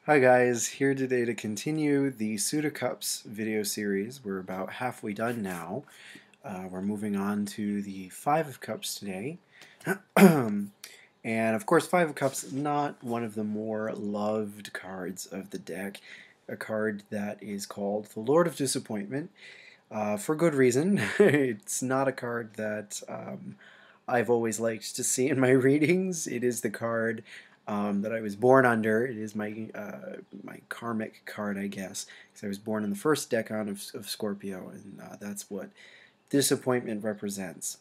Hi guys, here today to continue the Pseudocups video series. We're about halfway done now. We're moving on to the Five of Cups today. And of course, Five of Cups, not one of the more loved cards of the deck. A card that is called the Lord of Disappointment, for good reason. It's not a card that I've always liked to see in my readings. It is the card that I was born under. It is my karmic card, I guess, because I was born in the first decan of Scorpio, and that's what disappointment represents.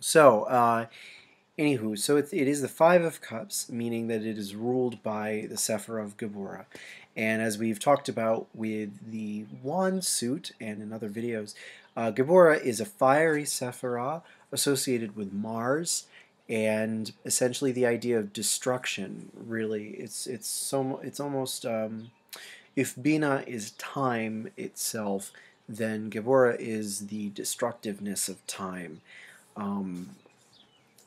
So, anywho, so it is the Five of Cups, meaning that it is ruled by the Sephirah of Geburah. And as we've talked about with the Wand suit and in other videos, Geburah is a fiery Sephirah associated with Mars, and essentially the idea of destruction. Really, it's almost if Bina is time itself, then Geburah is the destructiveness of time. Um,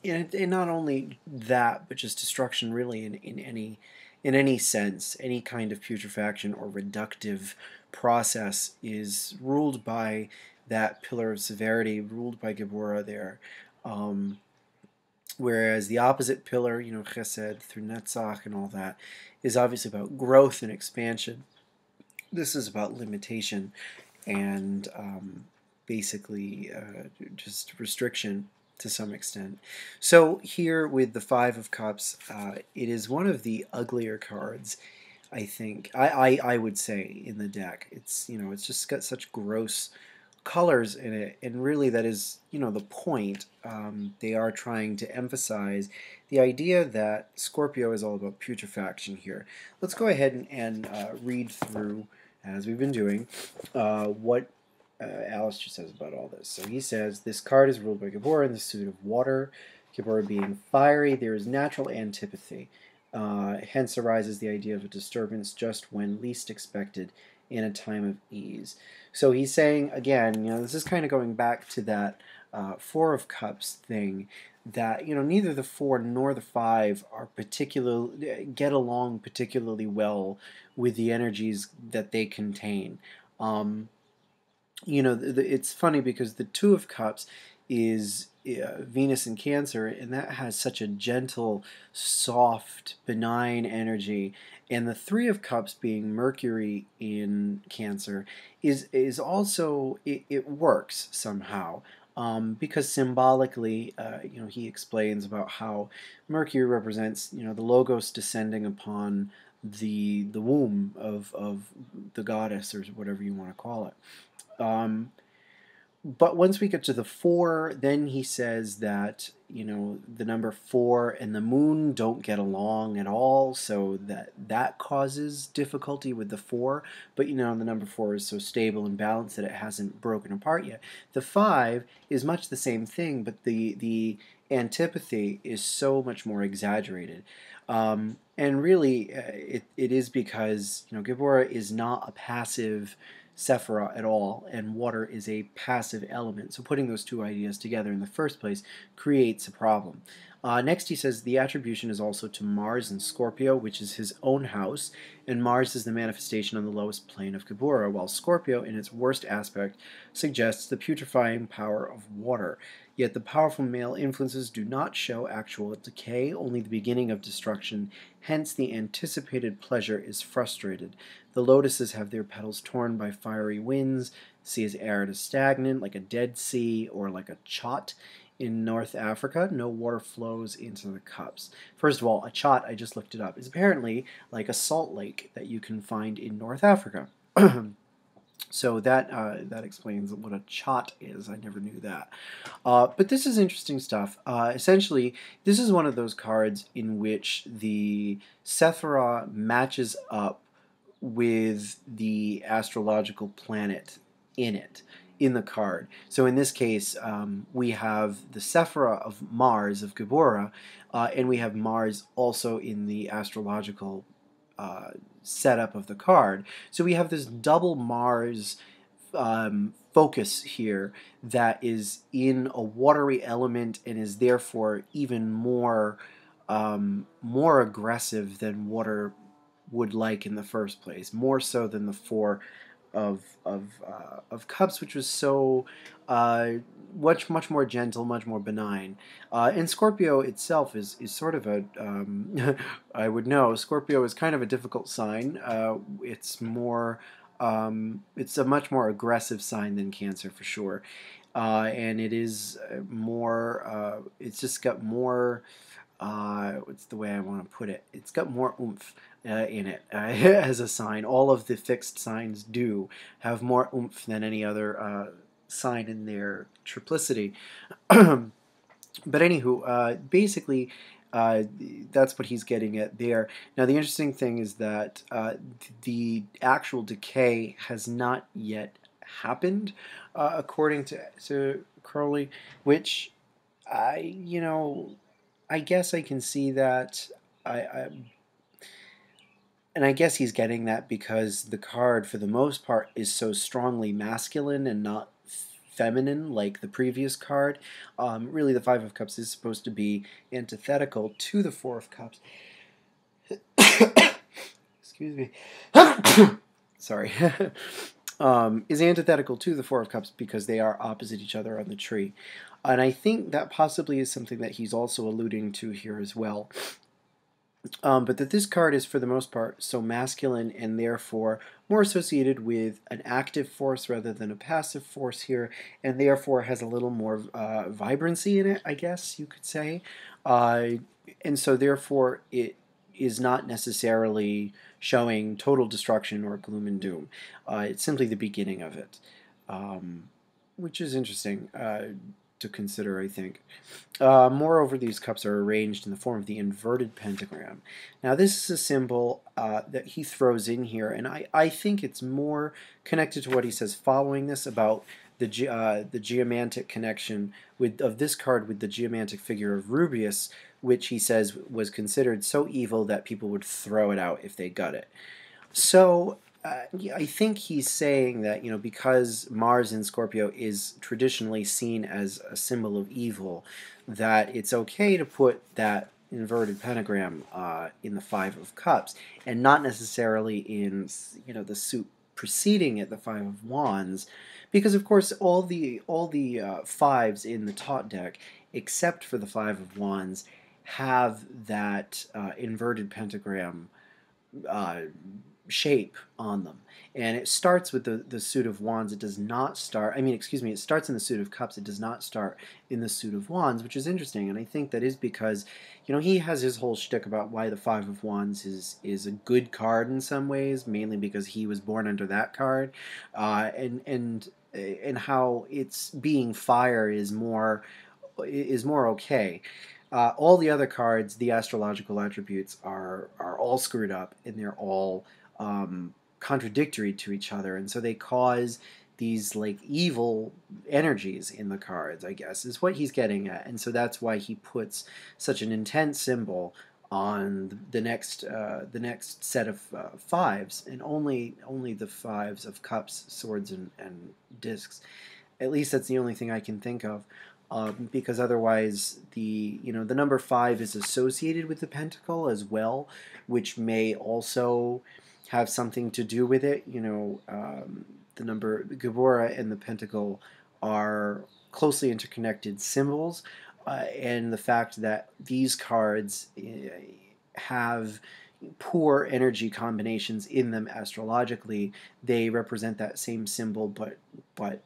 and not only that, but just destruction really in any sense. Any kind of putrefaction or reductive process is ruled by that pillar of severity, ruled by Geburah there. Um, Whereas the opposite pillar, Chesed through Netzach and all that, is obviously about growth and expansion. This is about limitation and basically just restriction to some extent. So here with the Five of Cups, it is one of the uglier cards, I think. I would say in the deck. It's just got such gross colors in it, and really that is the point. They are trying to emphasize the idea that Scorpio is all about putrefaction here. Let's go ahead and read through, as we've been doing, what Alistair says about all this. So he says, this card is ruled by Geburah in the suit of water. Geburah being fiery, there is natural antipathy. Hence arises the idea of a disturbance just when least expected in a time of ease. So he's saying, again, this is kind of going back to that Four of Cups thing, that neither the four nor the five are get along particularly well with the energies that they contain. Um, it's funny because the Two of Cups is Venus in Cancer, and that has such a gentle, soft, benign energy. And the Three of Cups, being Mercury in Cancer, is also it works somehow. Because symbolically, he explains about how Mercury represents, the logos descending upon the womb of the goddess, or whatever you want to call it. But once we get to the four, then he says that the number four and the moon don't get along at all, so that causes difficulty with the four. But the number four is so stable and balanced that it hasn't broken apart yet. The five is much the same thing, but the antipathy is so much more exaggerated. And really, it is because Geburah is not a passive Sephirah at all, and water is a passive element. So putting those two ideas together in the first place creates a problem. Next, he says the attribution is also to Mars in Scorpio, which is his own house, and Mars is the manifestation on the lowest plane of Geburah, while Scorpio, in its worst aspect, suggests the putrefying power of water. Yet the powerful male influences do not show actual decay, only the beginning of destruction. Hence, the anticipated pleasure is frustrated. The lotuses have their petals torn by fiery winds. The sea is arid and stagnant, like a dead sea or like a chott. In North Africa, no water flows into the cups. First of all, a chott, I just looked it up, is apparently like a salt lake that you can find in North Africa. So that explains what a chott is. I never knew that. But this is interesting stuff. Essentially, this is one of those cards in which the Sephirah matches up with the astrological planet in it, in the card. So in this case, we have the Sephirah of Mars, of Geburah, and we have Mars also in the astrological setup of the card. So we have this double Mars focus here that is in a watery element and is therefore even more aggressive than water would like in the first place, more so than the four of cups, which was so uh, much more gentle, much more benign. And Scorpio itself is sort of a I would know Scorpio is kind of a difficult sign. It's more it's a much more aggressive sign than Cancer for sure, and it is more. It's just got more. What's the way I want to put it? It's got more oomph in it as a sign. All of the fixed signs do have more oomph than any other sign in their triplicity. But anywho, basically, uh, that's what he's getting at there. Now, the interesting thing is that the actual decay has not yet happened, according to Crowley, which you know, I guess I can see that. I and I guess he's getting that because the card, for the most part, is so strongly masculine and not feminine like the previous card. Really, the Five of Cups is supposed to be antithetical to the Four of Cups. Excuse me. Sorry. Is antithetical to the Four of Cups because they are opposite each other on the tree. And I think that possibly is something that he's also alluding to here as well. But that this card is, for the most part, so masculine and therefore more associated with an active force rather than a passive force here, and therefore has a little more vibrancy in it, I guess you could say. Uh, and so, therefore, it is not necessarily showing total destruction or gloom and doom. It's simply the beginning of it, um, which is interesting to consider, I think. Moreover, these cups are arranged in the form of the inverted pentagram. Now, this is a symbol that he throws in here, and I think it's more connected to what he says following this about the geomantic connection of this card with the geomantic figure of Rubeus, which he says was considered so evil that people would throw it out if they got it. So I think he's saying that, because Mars in Scorpio is traditionally seen as a symbol of evil, that it's okay to put that inverted pentagram in the Five of Cups, and not necessarily in the suit preceding it, the Five of Wands, because of course all the fives in the top deck, except for the Five of Wands, have that inverted pentagram uh, shape on them. And it starts with the suit of wands. It does not start, excuse me, it starts in the suit of cups. It does not start in the suit of wands, which is interesting. And I think that is because, he has his whole shtick about why the Five of Wands is a good card in some ways, mainly because he was born under that card. And how its being fire is more okay. All the other cards, the astrological attributes are all screwed up, and they're all contradictory to each other, and so they cause these like evil energies in the cards, I guess, is what he's getting at. And so that's why he puts such an intense symbol on the next set of fives, and only the fives of cups, swords, and discs. At least that's the only thing I can think of. Because otherwise the number 5 is associated with the pentacle as well, which may also have something to do with it. The number Gabora and the pentacle are closely interconnected symbols, and the fact that these cards have poor energy combinations in them astrologically, they represent that same symbol, but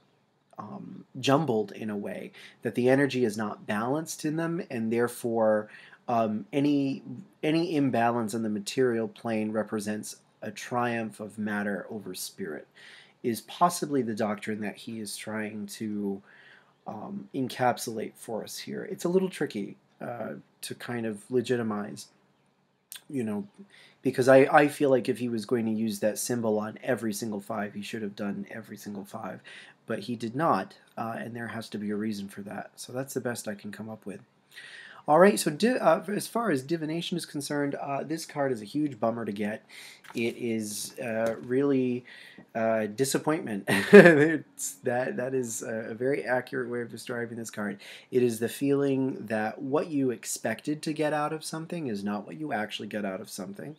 jumbled in a way that the energy is not balanced in them, and therefore any imbalance in the material plane represents a triumph of matter over spirit, is possibly the doctrine that he is trying to encapsulate for us here. It's a little tricky to kind of legitimize, because I feel like if he was going to use that symbol on every single 5, he should have done every single 5, but he did not, and there has to be a reason for that. So that's the best I can come up with. All right, so as far as divination is concerned, this card is a huge bummer to get. It is really disappointment. That is a very accurate way of describing this card. It is the feeling that what you expected to get out of something is not what you actually get out of something.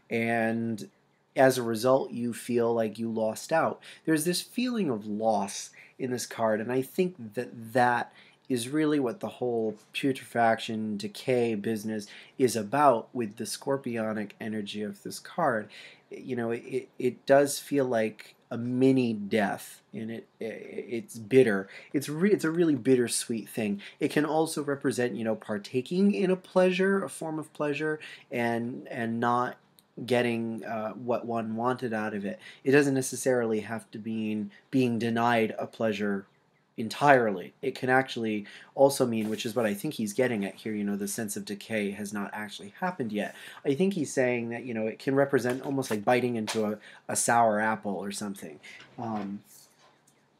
and as a result, you feel like you lost out. There's this feeling of loss in this card, and I think that that is really what the whole putrefaction, decay business is about with the scorpionic energy of this card. You know, it does feel like a mini death, and it's bitter. It's a really bittersweet thing. It can also represent, you know, partaking in a pleasure, a form of pleasure, and not getting what one wanted out of it. It doesn't necessarily have to mean being denied a pleasure entirely. It can actually also mean, which is what I think he's getting at here, you know, the sense of decay has not actually happened yet. I think he's saying that, you know, it can represent almost like biting into a sour apple or something. Um,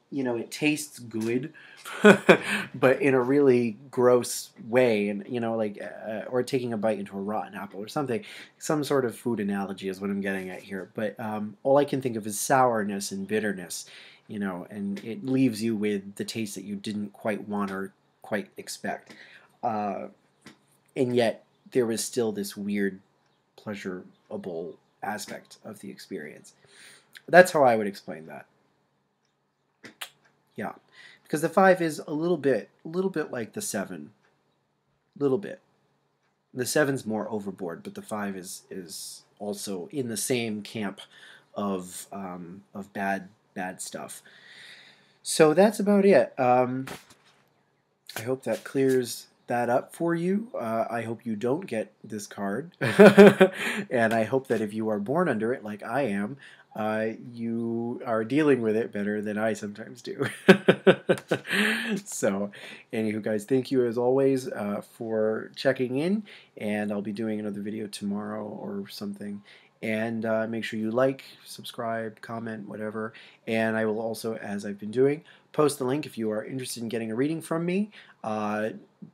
you know, it tastes good, but in a really gross way, and you know, like, or taking a bite into a rotten apple or something. Some sort of food analogy is what I'm getting at here. But all I can think of is sourness and bitterness, you know, and it leaves you with the taste that you didn't quite want or quite expect, uh, and yet there was still this weird pleasurable aspect of the experience. That's how I would explain that. Yeah, because the 5 is a little bit like the 7, little bit. The 7's more overboard, but the 5 is also in the same camp of bad stuff. So that's about it. I hope that clears that up for you. I hope you don't get this card. And I hope that if you are born under it, like I am, you are dealing with it better than I sometimes do. So, anywho, guys, thank you as always for checking in, and I'll be doing another video tomorrow or something. And make sure you like, subscribe, comment, whatever. And I will also, as I've been doing, post the link if you are interested in getting a reading from me.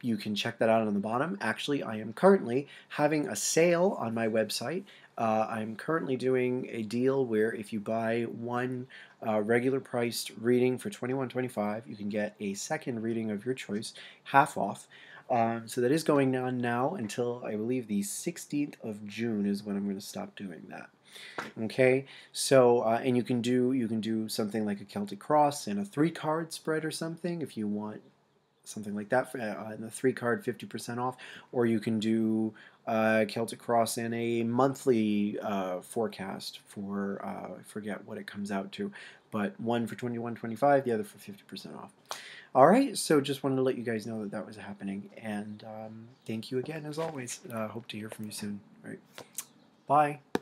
You can check that out on the bottom. Actually, I am currently having a sale on my website. I'm currently doing a deal where if you buy one regular priced reading for $21.25, you can get a second reading of your choice half off. So that is going on now until I believe the 16th of June is when I'm going to stop doing that. Okay, so and you can do something like a Celtic Cross and a 3-card spread or something if you want something like that, and the 3-card 50% off, or you can do Celtic Cross and a monthly forecast for I forget what it comes out to, but one for $21.25, the other for 50% off. All right, so just wanted to let you guys know that that was happening, and thank you again as always. Hope to hear from you soon. All right, bye.